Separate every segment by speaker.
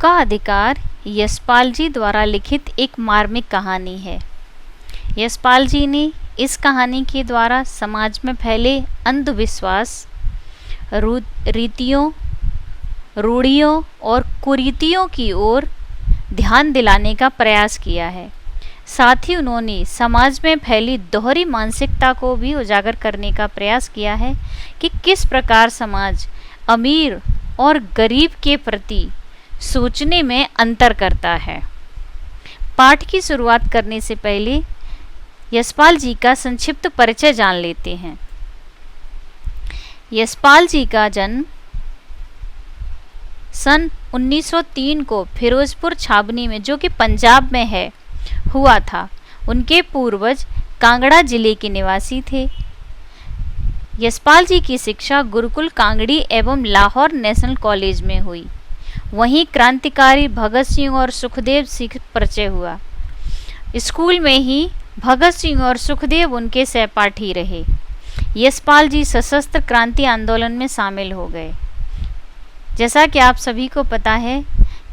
Speaker 1: का अधिकार यशपाल जी द्वारा लिखित एक मार्मिक कहानी है। यशपाल जी ने इस कहानी के द्वारा समाज में फैले अंधविश्वास, रीतियों, रूढ़ियों और कुरीतियों की ओर ध्यान दिलाने का प्रयास किया है। साथ ही उन्होंने समाज में फैली दोहरी मानसिकता को भी उजागर करने का प्रयास किया है कि किस प्रकार समाज अमीर और गरीब के प्रति सोचने में अंतर करता है। पाठ की शुरुआत करने से पहले यशपाल जी का संक्षिप्त परिचय जान लेते हैं। यशपाल जी का जन्म सन 1903 को फिरोजपुर छावनी में, जो कि पंजाब में है, हुआ था। उनके पूर्वज कांगड़ा जिले के निवासी थे। यशपाल जी की शिक्षा गुरुकुल कांगड़ी एवं लाहौर नेशनल कॉलेज में हुई। वहीं क्रांतिकारी भगत सिंह और सुखदेव से परिचय हुआ। स्कूल में ही भगत सिंह और सुखदेव उनके सहपाठी रहे। यशपाल जी सशस्त्र क्रांति आंदोलन में शामिल हो गए। जैसा कि आप सभी को पता है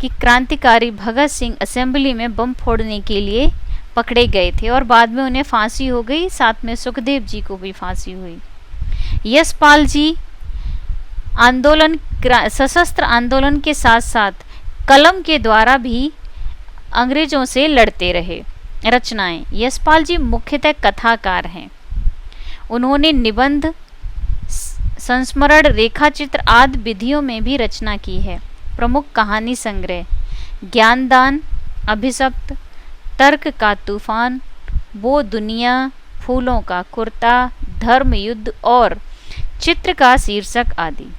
Speaker 1: कि क्रांतिकारी भगत सिंह असेंबली में बम फोड़ने के लिए पकड़े गए थे और बाद में उन्हें फांसी हो गई। साथ में सुखदेव जी को भी फांसी हुई। यशपाल जी सशस्त्र आंदोलन के साथ साथ कलम के द्वारा भी अंग्रेजों से लड़ते रहे। रचनाएं। यशपाल जी मुख्यतः कथाकार हैं। उन्होंने निबंध, संस्मरण, रेखाचित्र आदि विधियों में भी रचना की है। प्रमुख कहानी संग्रह ज्ञानदान, अभिशप्त, तर्क का तूफान, वो दुनिया, फूलों का कुर्ता, धर्म युद्ध और चित्र का शीर्षक आदि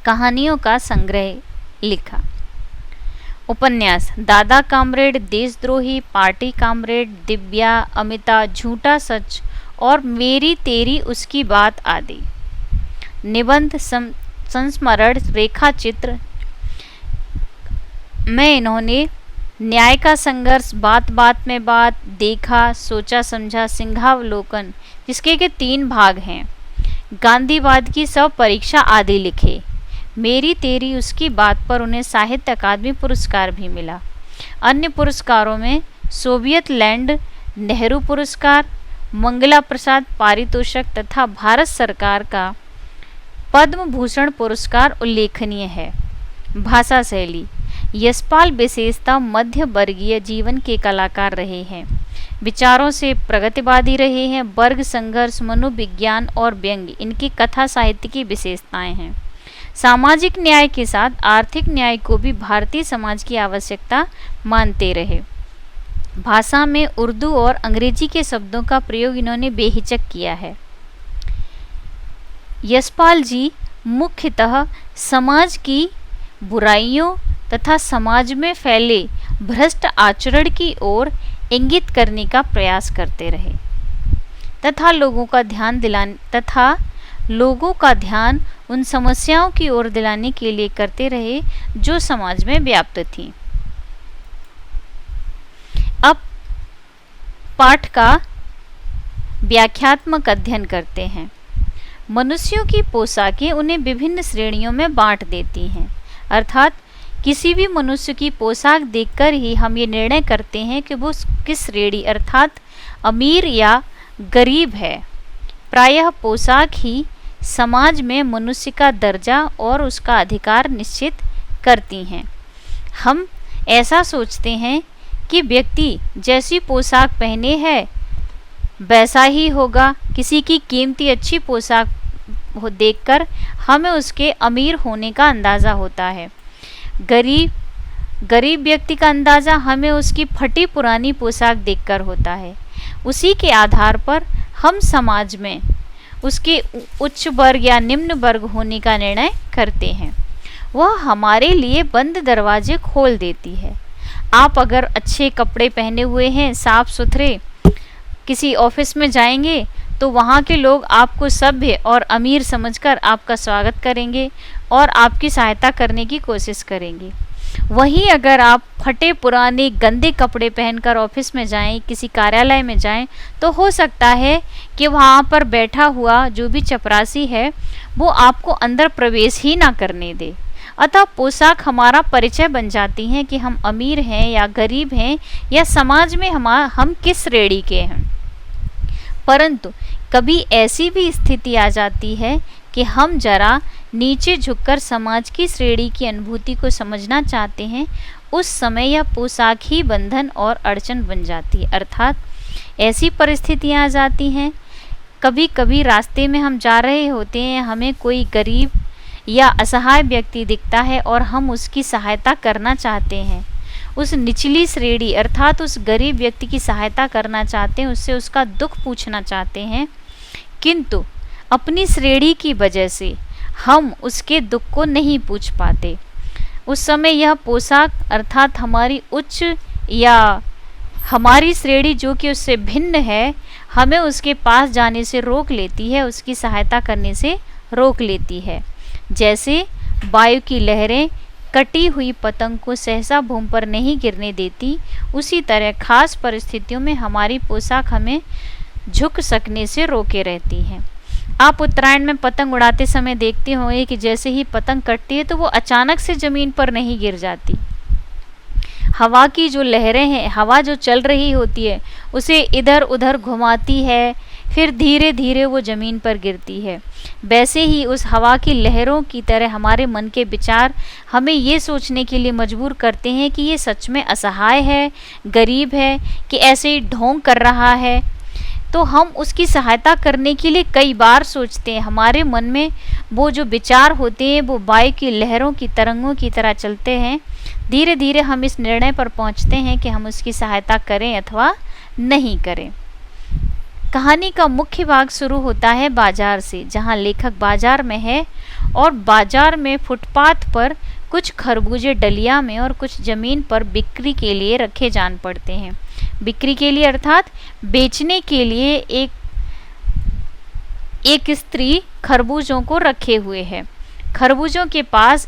Speaker 1: कहानियों का संग्रह लिखा। उपन्यास दादा कामरेड, देशद्रोही, पार्टी कामरेड, दिव्या, अमिता, झूठा सच और मेरी तेरी उसकी बात आदि। निबंध, संस्मरण, रेखाचित्र में इन्होंने न्याय का संघर्ष, बात बात में बात, देखा, सोचा समझा, सिंहावलोकन, जिसके के 3 भाग हैं, गांधीवाद की सब परीक्षा आदि लिखे। मेरी तेरी उसकी बात पर उन्हें साहित्य अकादमी पुरस्कार भी मिला। अन्य पुरस्कारों में सोवियत लैंड नेहरू पुरस्कार, मंगला प्रसाद पारितोषिक तथा भारत सरकार का पद्म भूषण पुरस्कार उल्लेखनीय है। भाषा शैली। यशपाल विशेषता मध्य वर्गीय जीवन के कलाकार रहे हैं। विचारों से प्रगतिवादी रहे हैं। वर्ग संघर्ष, मनोविज्ञान और व्यंग्य इनकी कथा साहित्य की विशेषताएं हैं। सामाजिक न्याय के साथ आर्थिक न्याय को भी भारतीय समाज की आवश्यकता मानते रहे। भाषा में उर्दू और अंग्रेजी के शब्दों का प्रयोग इन्होंने बेहिचक किया है। यशपाल जी मुख्यतः समाज की बुराइयों तथा समाज में फैले भ्रष्ट आचरण की ओर इंगित करने का प्रयास करते रहे तथा लोगों का ध्यान उन समस्याओं की ओर दिलाने के लिए करते रहे जो समाज में व्याप्त थीं। अब पाठ का व्याख्यात्मक अध्ययन करते हैं। मनुष्यों की पोशाकें उन्हें विभिन्न श्रेणियों में बांट देती हैं। अर्थात किसी भी मनुष्य की पोशाक देखकर ही हम ये निर्णय करते हैं कि वो किस श्रेणी अर्थात अमीर या गरीब है। प्रायः पोशाक ही समाज में मनुष्य का दर्जा और उसका अधिकार निश्चित करती हैं। हम ऐसा सोचते हैं कि व्यक्ति जैसी पोशाक पहने है वैसा ही होगा। किसी की कीमती अच्छी पोशाक देखकर हमें उसके अमीर होने का अंदाज़ा होता है। गरीब व्यक्ति का अंदाज़ा हमें उसकी फटी पुरानी पोशाक देखकर होता है। उसी के आधार पर हम समाज में उसके उच्च वर्ग या निम्न वर्ग होने का निर्णय करते हैं। वह हमारे लिए बंद दरवाजे खोल देती है। आप अगर अच्छे कपड़े पहने हुए हैं, साफ सुथरे, किसी ऑफिस में जाएंगे तो वहाँ के लोग आपको सभ्य और अमीर समझकर आपका स्वागत करेंगे और आपकी सहायता करने की कोशिश करेंगे। वहीं अगर आप फटे पुराने गंदे कपड़े पहनकर ऑफिस में जाएं, किसी कार्यालय में जाएं, तो हो सकता है कि वहाँ पर बैठा हुआ जो भी चपरासी है वो आपको अंदर प्रवेश ही ना करने दे। अतः पोशाक हमारा परिचय बन जाती है कि हम अमीर हैं या गरीब हैं या समाज में हम किस श्रेणी के हैं। परंतु कभी ऐसी भी स्थिति आ जाती है कि हम जरा नीचे झुककर समाज की श्रेणी की अनुभूति को समझना चाहते हैं, उस समय यह पोशाक ही बंधन और अड़चन बन जाती है। अर्थात ऐसी परिस्थितियां आ जाती हैं, कभी कभी रास्ते में हम जा रहे होते हैं, हमें कोई गरीब या असहाय व्यक्ति दिखता है और हम उसकी सहायता करना चाहते हैं, उस निचली श्रेणी अर्थात उस गरीब व्यक्ति की सहायता करना चाहते हैं, उससे उसका दुख पूछना चाहते हैं, किंतु अपनी श्रेणी की वजह से हम उसके दुख को नहीं पूछ पाते। उस समय यह पोशाक अर्थात हमारी उच्च या हमारी श्रेणी जो कि उससे भिन्न है, हमें उसके पास जाने से रोक लेती है, उसकी सहायता करने से रोक लेती है। जैसे वायु की लहरें कटी हुई पतंग को सहसा भूमि पर नहीं गिरने देती, उसी तरह खास परिस्थितियों में हमारी पोशाक हमें झुक सकने से रोके रहती है। आप उत्तरायण में पतंग उड़ाते समय देखते होंगे कि जैसे ही पतंग कटती है तो वो अचानक से जमीन पर नहीं गिर जाती। हवा की जो लहरें हैं, हवा जो चल रही होती है, उसे इधर उधर घुमाती है, फिर धीरे धीरे वो ज़मीन पर गिरती है। वैसे ही उस हवा की लहरों की तरह हमारे मन के विचार हमें ये सोचने के लिए मजबूर करते हैं कि ये सच में असहाय है, गरीब है, कि ऐसे ही ढोंग कर रहा है। तो हम उसकी सहायता करने के लिए कई बार सोचते हैं। हमारे मन में वो जो विचार होते हैं वो वायु की लहरों की तरंगों की तरह चलते हैं। धीरे धीरे हम इस निर्णय पर पहुंचते हैं कि हम उसकी सहायता करें अथवा नहीं करें। कहानी का मुख्य भाग शुरू होता है बाजार से, जहां लेखक बाजार में है और बाजार में फुटपाथ पर कुछ खरबूजे डलिया में और कुछ जमीन पर बिक्री के लिए रखे जान पड़ते हैं। बिक्री के लिए अर्थात बेचने के लिए एक स्त्री खरबूजों को रखे हुए है। खरबूजों के पास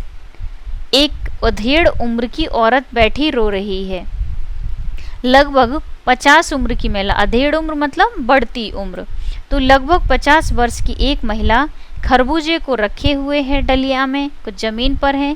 Speaker 1: एक अधेड़ उम्र की औरत बैठी रो रही है। लगभग 50 उम्र की महिला, अधेड़ उम्र मतलब बढ़ती उम्र, तो लगभग 50 वर्ष की एक महिला खरबूजे को रखे हुए है डलिया में, कुछ जमीन पर है,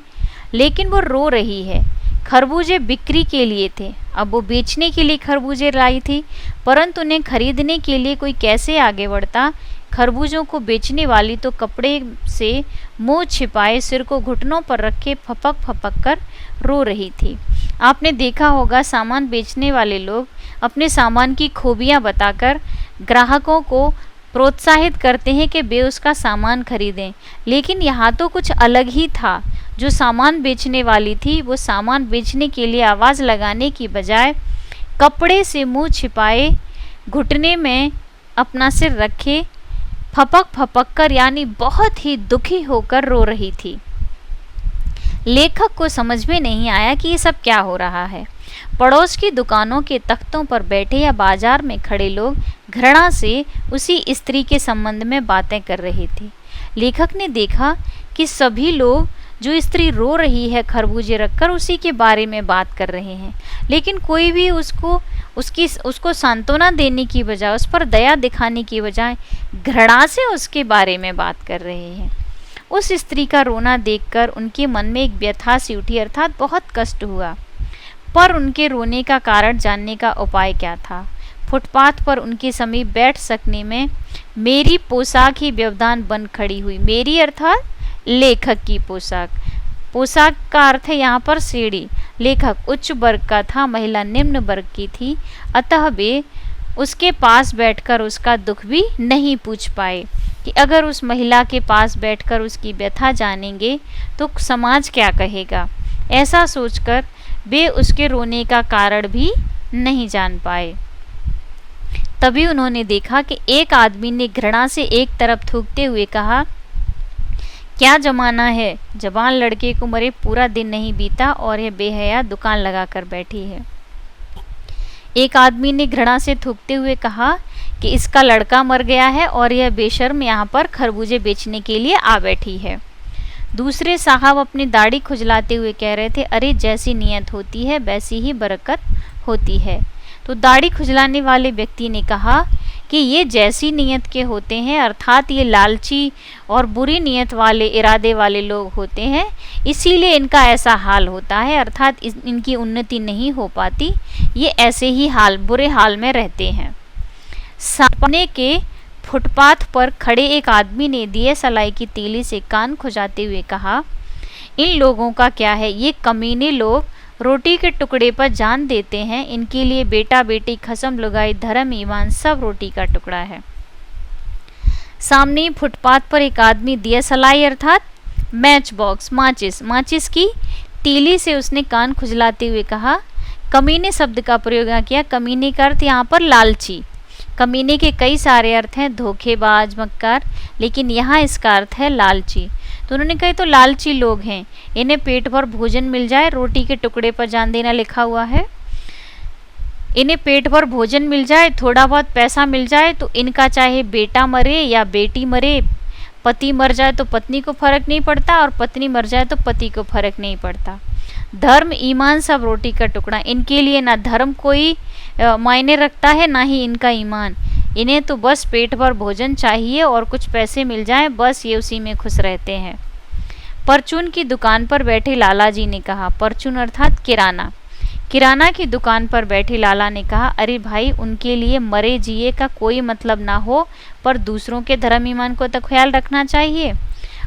Speaker 1: लेकिन वो रो रही है। खरबूजे बिक्री के लिए थे, अब वो बेचने के लिए खरबूजे लाई थी, परंतु उन्हें खरीदने के लिए कोई कैसे आगे बढ़ता। खरबूजों को बेचने वाली तो कपड़े से मुंह छिपाए सिर को घुटनों पर रखे फपक फपक कर रो रही थी। आपने देखा होगा सामान बेचने वाले लोग अपने सामान की खूबियां बताकर ग्राहकों को प्रोत्साहित करते हैं कि वे उसका सामान खरीदें, लेकिन यहाँ तो कुछ अलग ही था। जो सामान बेचने वाली थी वो सामान बेचने के लिए आवाज़ लगाने की बजाय कपड़े से मुंह छिपाए घुटने में अपना सिर रखे फपक फपक कर यानी बहुत ही दुखी होकर रो रही थी। लेखक को समझ में नहीं आया कि ये सब क्या हो रहा है। पड़ोस की दुकानों के तख्तों पर बैठे या बाजार में खड़े लोग घृणा से उसी स्त्री के संबंध में बातें कर रहे थे। लेखक ने देखा कि सभी लोग जो स्त्री रो रही है खरबूजे रखकर उसी के बारे में बात कर रहे हैं, लेकिन कोई भी उसको सांत्वना देने की बजाय, उस पर दया दिखाने की बजाय घृणा से उसके बारे में बात कर रहे हैं। उस स्त्री का रोना देखकर उनके मन में एक व्यथा सी उठी, अर्थात बहुत कष्ट हुआ। पर उनके रोने का कारण जानने का उपाय क्या था। फुटपाथ पर उनके समीप बैठ सकने में मेरी पोशाक ही व्यवधान बन खड़ी हुई। मेरी अर्थात लेखक की पोशाक। पोशाक का अर्थ है यहाँ पर श्रेणी। लेखक उच्च वर्ग का था, महिला निम्न वर्ग की थी, अतः वे उसके पास बैठकर उसका दुख भी नहीं पूछ पाए कि अगर उस महिला के पास बैठकर उसकी व्यथा जानेंगे तो समाज क्या कहेगा। ऐसा सोचकर वे उसके रोने का कारण भी नहीं जान पाए। तभी उन्होंने देखा कि एक आदमी ने घृणा से एक तरफ थूकते हुए कहा, क्या जमाना है, जवान लड़के को मरे पूरा दिन नहीं बीता और यह बेहया दुकान लगाकर बैठी है। एक आदमी ने घृणा से थूकते हुए कहा कि इसका लड़का मर गया है और यह बेशर्म यहाँ पर खरबूजे बेचने के लिए आ बैठी है। दूसरे साहब अपनी दाढ़ी खुजलाते हुए कह रहे थे, अरे जैसी नीयत होती है वैसी ही बरकत होती है। तो दाढ़ी खुजलाने वाले व्यक्ति ने कहा कि ये जैसी नीयत के होते हैं, अर्थात ये लालची और बुरी नीयत वाले, इरादे वाले लोग होते हैं, इसीलिए इनका ऐसा हाल होता है, अर्थात इनकी उन्नति नहीं हो पाती, ये ऐसे ही बुरे हाल में रहते हैं। सामने के फुटपाथ पर खड़े एक आदमी ने दिए सलाई की तीली से कान खुजाते हुए कहा, इन लोगों का क्या है, ये कमीने लोग रोटी के टुकड़े पर जान देते हैं, इनके लिए बेटा बेटी, खसम लुगाई, धर्म ईमान सब रोटी का टुकड़ा है। सामने फुटपाथ पर एक आदमी दिया सलाई अर्थात मैच बॉक्स, माचिस की तीली से उसने कान खुजलाते हुए कहा। कमीने शब्द का प्रयोग किया। कमीने का अर्थ यहाँ पर लालची। कमीने के कई सारे अर्थ हैं, धोखेबाज, मक्कार, लेकिन यहाँ इसका अर्थ है लालची। तो उन्होंने कहा तो लालची लोग हैं, इन्हें पेट भर भोजन मिल जाए, रोटी के टुकड़े पर जान देना लिखा हुआ है, इन्हें पेट भर भोजन मिल जाए, थोड़ा बहुत पैसा मिल जाए तो इनका चाहे बेटा मरे या बेटी मरे, पति मर जाए तो पत्नी को फर्क नहीं पड़ता और पत्नी मर जाए तो पति को फर्क नहीं पड़ता। धर्म ईमान सब रोटी का टुकड़ा, इनके लिए ना धर्म कोई मायने रखता है ना ही इनका ईमान, इन्हें तो बस पेट भर भोजन चाहिए और कुछ पैसे मिल जाएं, बस ये उसी में खुश रहते हैं। परचून की दुकान पर बैठे लाला जी ने कहा। परचून अर्थात किराना। किराना की दुकान पर बैठे लाला ने कहा, अरे भाई, उनके लिए मरे जिए का कोई मतलब ना हो, पर दूसरों के धर्म ईमान को तो ख्याल रखना चाहिए।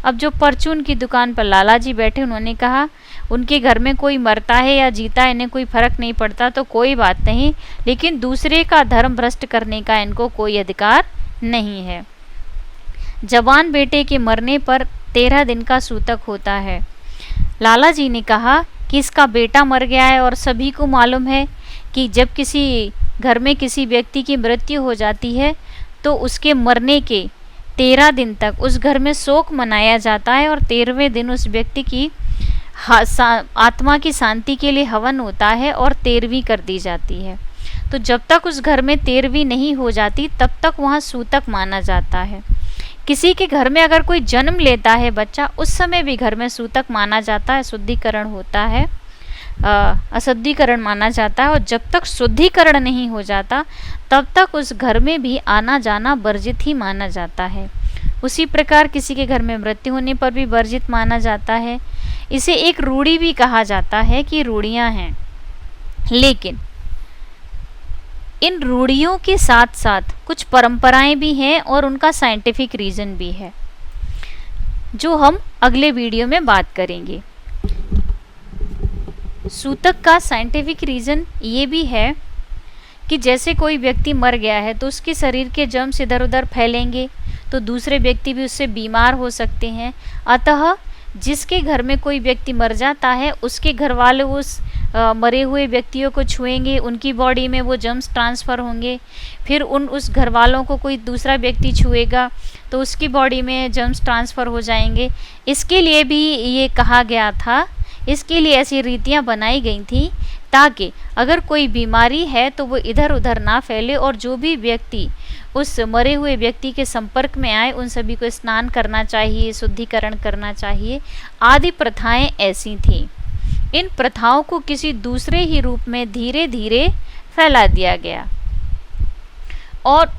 Speaker 1: अब जो परचून की दुकान पर लाला जी बैठे, उन्होंने कहा, उनके घर में कोई मरता है या जीता है, इन्हें कोई फर्क नहीं पड़ता तो कोई बात नहीं, लेकिन दूसरे का धर्म भ्रष्ट करने का इनको कोई अधिकार नहीं है। जवान बेटे के मरने पर 13 दिन का सूतक होता है। लाला जी ने कहा कि इसका बेटा मर गया है और सभी को मालूम है कि जब किसी घर में किसी व्यक्ति की मृत्यु हो जाती है तो उसके मरने के 13 दिन तक उस घर में शोक मनाया जाता है और 13वें दिन उस व्यक्ति की आत्मा की शांति के लिए हवन होता है और 13वीं कर दी जाती है। तो जब तक उस घर में 13वीं नहीं हो जाती तब तक वहाँ सूतक माना जाता है। किसी के घर में अगर कोई जन्म लेता है बच्चा, उस समय भी घर में सूतक माना जाता है, शुद्धिकरण होता है, अशुद्धिकरण माना जाता है, और जब तक शुद्धिकरण नहीं हो जाता तब तक उस घर में भी आना जाना वर्जित ही माना जाता है। उसी प्रकार किसी के घर में मृत्यु होने पर भी वर्जित माना जाता है। इसे एक रूढ़ी भी कहा जाता है कि रूढ़ियाँ हैं, लेकिन इन रूढ़ियों के साथ साथ कुछ परंपराएं भी हैं और उनका साइंटिफिक रीज़न भी है, जो हम अगले वीडियो में बात करेंगे। सूतक का साइंटिफिक रीज़न ये भी है कि जैसे कोई व्यक्ति मर गया है तो उसके शरीर के जर्म्स इधर उधर फैलेंगे तो दूसरे व्यक्ति भी उससे बीमार हो सकते हैं। अतः जिसके घर में कोई व्यक्ति मर जाता है उसके घर वाले उस मरे हुए व्यक्तियों को छुएंगे, उनकी बॉडी में वो जर्म्स ट्रांसफ़र होंगे, फिर उस घर वालों को कोई दूसरा व्यक्ति छुएगा तो उसकी बॉडी में जर्म्स ट्रांसफ़र हो जाएंगे। इसके लिए भी ये कहा गया था, इसके लिए ऐसी रीतियाँ बनाई गई थी ताकि अगर कोई बीमारी है तो वो इधर उधर ना फैले और जो भी व्यक्ति उस मरे हुए व्यक्ति के संपर्क में आए उन सभी को स्नान करना चाहिए, शुद्धिकरण करना चाहिए, आदि प्रथाएं ऐसी थीं। इन प्रथाओं को किसी दूसरे ही रूप में धीरे धीरे फैला दिया गया। और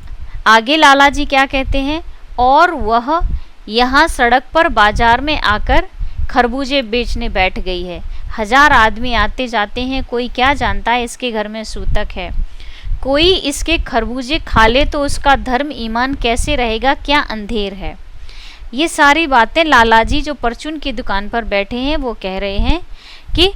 Speaker 1: आगे लाला जी क्या कहते हैं, और वह यहाँ सड़क पर बाजार में आकर खरबूजे बेचने बैठ गई है। 1000 आदमी आते जाते हैं, कोई क्या जानता है इसके घर में सूतक है। कोई इसके खरबूजे खा ले तो उसका धर्म ईमान कैसे रहेगा, क्या अंधेर है। ये सारी बातें लाला जी जो परचून की दुकान पर बैठे हैं वो कह रहे हैं कि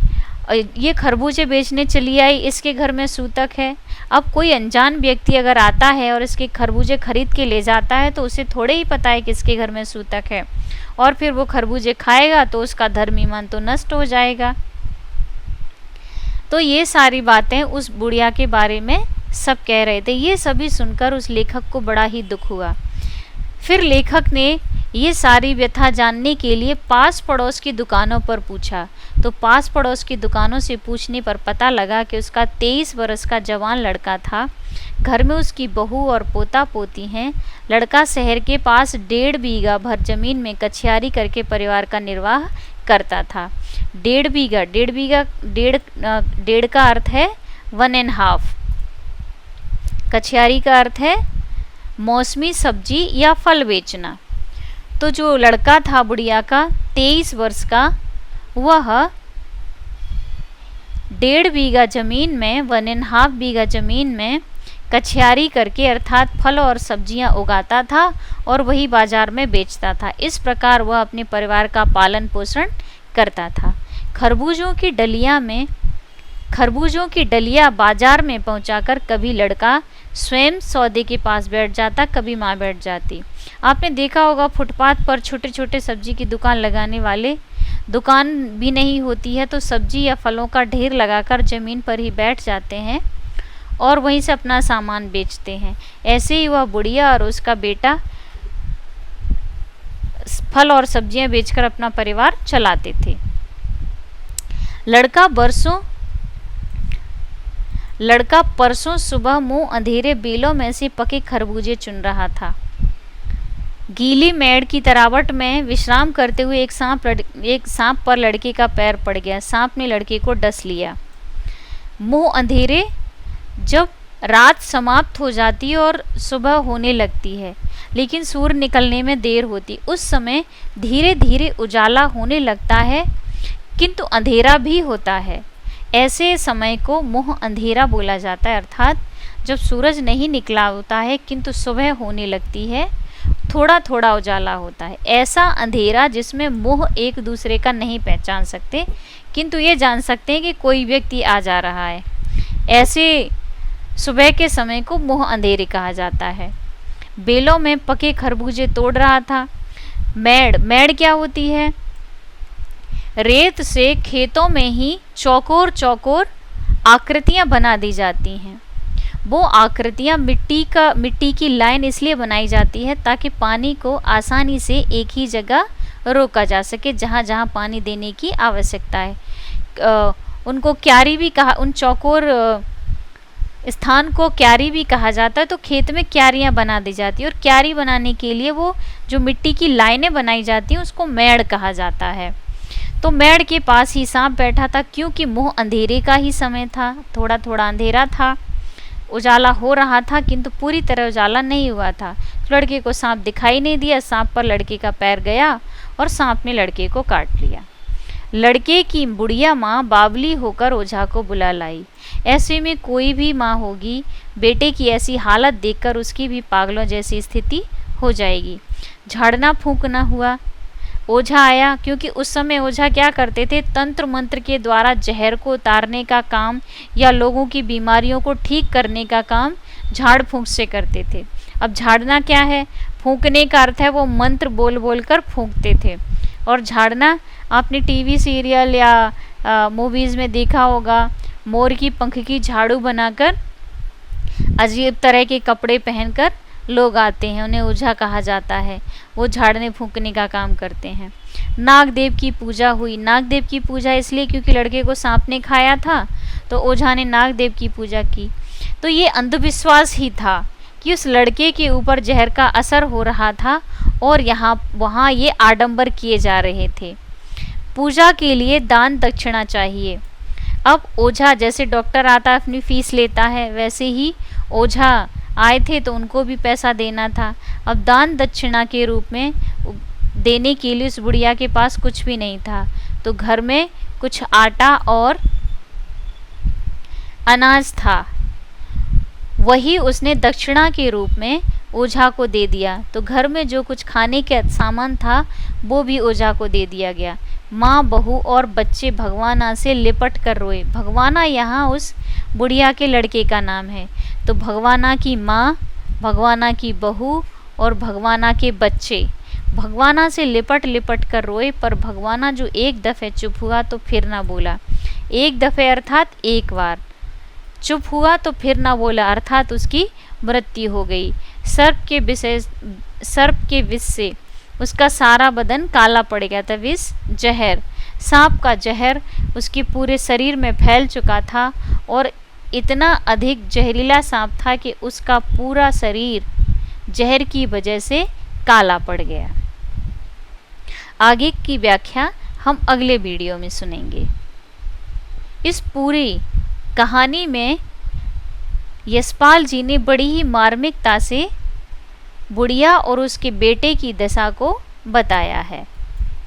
Speaker 1: ये खरबूजे बेचने चली आई, इसके घर में सूतक है। अब कोई अनजान व्यक्ति अगर आता है और इसके खरबूजे खरीद के ले जाता है तो उसे थोड़े ही पता है कि इसके घर में सूतक है, और फिर वो खरबूजे खाएगा तो उसका धर्म ईमान तो नष्ट हो जाएगा। तो ये सारी बातें उस बुढ़िया के बारे में सब कह रहे थे। ये सभी सुनकर उस लेखक को बड़ा ही दुख हुआ। फिर लेखक ने ये सारी व्यथा जानने के लिए पास पड़ोस की दुकानों पर पूछा, तो पास पड़ोस की दुकानों से पूछने पर पता लगा कि उसका 23 वर्ष का जवान लड़का था। घर में उसकी बहू और पोता पोती हैं। लड़का शहर के पास 1.5 बीघा भर जमीन में कछियारी करके परिवार का निर्वाह करता था। 1.5 बीघा, 1.5 का अर्थ है 1.5, कछियारी का अर्थ है मौसमी सब्जी या फल बेचना। तो जो लड़का था बुढ़िया का 23 वर्ष का, वह 1.5 बीघा ज़मीन में 1.5 बीघा ज़मीन में कछियारी करके अर्थात फल और सब्जियां उगाता था और वही बाजार में बेचता था। इस प्रकार वह अपने परिवार का पालन पोषण करता था। खरबूजों की डलिया बाजार में पहुंचाकर कभी लड़का स्वयं सौदे के पास बैठ जाता, कभी माँ बैठ जाती। आपने देखा होगा फुटपाथ पर छोटे छोटे सब्जी की दुकान लगाने वाले, दुकान भी नहीं होती है तो सब्जी या फलों का ढेर लगाकर ज़मीन पर ही बैठ जाते हैं और वहीं से अपना सामान बेचते हैं। ऐसे ही वह बुढ़िया और उसका बेटा फल और सब्जियां बेचकर अपना परिवार चलाते थे। लड़का परसों सुबह मुंह अंधेरे बेलों में से पके खरबूजे चुन रहा था। गीली मेड़ की तरावट में विश्राम करते हुए एक सांप पर लड़के का पैर पड़ गया। सांप ने लड़के को डस लिया। मुंह अंधेरे, जब रात समाप्त हो जाती है और सुबह होने लगती है लेकिन सूर्य निकलने में देर होती, उस समय धीरे धीरे उजाला होने लगता है किंतु अंधेरा भी होता है। ऐसे समय को मुंह अंधेरा बोला जाता है, अर्थात जब सूरज नहीं निकला होता है किंतु सुबह होने लगती है, थोड़ा थोड़ा उजाला होता है। ऐसा अंधेरा जिसमें मुंह एक दूसरे का नहीं पहचान सकते किंतु ये जान सकते हैं कि कोई व्यक्ति आ जा रहा है। ऐसे सुबह के समय को मुंह अंधेरे कहा जाता है। बेलों में पके खरबूजे तोड़ रहा था। मेड़ क्या होती है? रेत से खेतों में ही चौकोर चौकोर आकृतियां बना दी जाती हैं। वो आकृतियां मिट्टी की लाइन इसलिए बनाई जाती है ताकि पानी को आसानी से एक ही जगह रोका जा सके जहाँ जहाँ पानी देने की आवश्यकता है। उनको क्यारी भी कहा, उन चौकोर स्थान को क्यारी भी कहा जाता है। तो खेत में क्यारियां बना दी जाती है और क्यारी बनाने के लिए वो जो मिट्टी की लाइनें बनाई जाती हैं उसको मेड़ कहा जाता है। तो मेड़ के पास ही सांप बैठा था। क्योंकि मुंह अंधेरे का ही समय था, थोड़ा थोड़ा अंधेरा था, उजाला हो रहा था किंतु पूरी तरह उजाला नहीं हुआ था। लड़के को सांप दिखाई नहीं दिया। सांप पर लड़के का पैर गया और सांप ने लड़के को काट लिया। लड़के की बुढ़िया माँ बावली होकर ओझा को बुला लाई। ऐसे में कोई भी माँ होगी, बेटे की ऐसी हालत देखकर उसकी भी पागलों जैसी स्थिति हो जाएगी। झाड़ना फूंकना हुआ। ओझा आया, क्योंकि उस समय ओझा क्या करते थे, तंत्र मंत्र के द्वारा जहर को उतारने का काम या लोगों की बीमारियों को ठीक करने का काम झाड़ फूंक से करते थे। अब झाड़ना क्या है? फूंकने का अर्थ है वो मंत्र बोल बोल कर फूंकते थे। और झाड़ना आपने टीवी सीरियल या मूवीज़ में देखा होगा, मोर की पंख की झाड़ू बनाकर अजीब तरह के कपड़े पहनकर लोग आते हैं, उन्हें ओझा कहा जाता है। वो झाड़ने फूंकने का काम करते हैं। नागदेव की पूजा हुई। नागदेव की पूजा इसलिए क्योंकि लड़के को सांप ने खाया था, तो ओझा ने नागदेव की पूजा की। तो ये अंधविश्वास ही था कि उस लड़के के ऊपर जहर का असर हो रहा था और यहाँ वहाँ ये आडंबर किए जा रहे थे। पूजा के लिए दान दक्षिणा चाहिए। अब ओझा, जैसे डॉक्टर आता है अपनी फीस लेता है, वैसे ही ओझा आए थे तो उनको भी पैसा देना था। अब दान दक्षिणा के रूप में देने के लिए उस बुढ़िया के पास कुछ भी नहीं था, तो घर में कुछ आटा और अनाज था, वही उसने दक्षिणा के रूप में ओझा को दे दिया। तो घर में जो कुछ खाने का सामान था वो भी ओझा को दे दिया गया। माँ, बहू और बच्चे भगवाना से लिपट कर रोए। भगवाना यहाँ उस बुढ़िया के लड़के का नाम है। तो भगवाना की माँ, भगवाना की बहू और भगवाना के बच्चे भगवाना से लिपट लिपट कर रोए, पर भगवाना जो एक दफ़े चुप हुआ तो फिर ना बोला। एक दफ़े अर्थात एक बार चुप हुआ तो फिर ना बोला, अर्थात उसकी मृत्यु हो गई। सर्प के विष से उसका सारा बदन काला पड़ गया था। विष जहर, सांप का जहर उसके पूरे शरीर में फैल चुका था और इतना अधिक जहरीला सांप था कि उसका पूरा शरीर जहर की वजह से काला पड़ गया। आगे की व्याख्या हम अगले वीडियो में सुनेंगे। इस पूरी कहानी में यशपाल जी ने बड़ी ही मार्मिकता से बुढ़िया और उसके बेटे की दशा को बताया है।